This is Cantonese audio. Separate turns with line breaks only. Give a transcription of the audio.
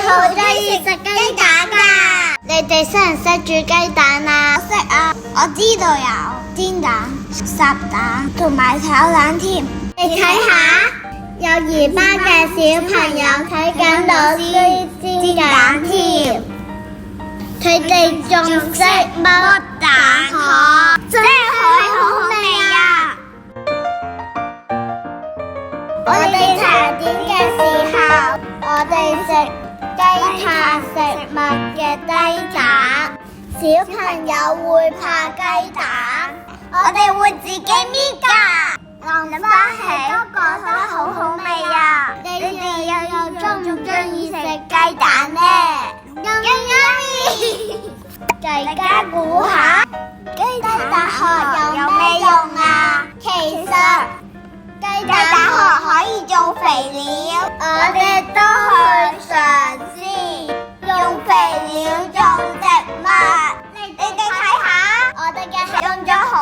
好中意食雞蛋㗎。你哋識唔識煮雞蛋啊？我識啊，我知道有煎蛋、烚蛋同埋炒蛋添。你睇下，幼兒班嘅小朋友睇緊老師煎蛋添，佢哋仲識剝蛋殼，真係好好味啊！我哋茶點嘅時候，我哋食雞撻食物嘅雞蛋，小朋友會怕雞蛋，我哋會自己搣㗎。諗翻起都覺得好好味啊！你哋又中唔中意食雞蛋呢？大家估下，雞蛋殼有咩用啊？其實雞蛋殼可以做肥料，我哋都去嘗試用肥料種植物。你哋睇下，我哋嘅用咗好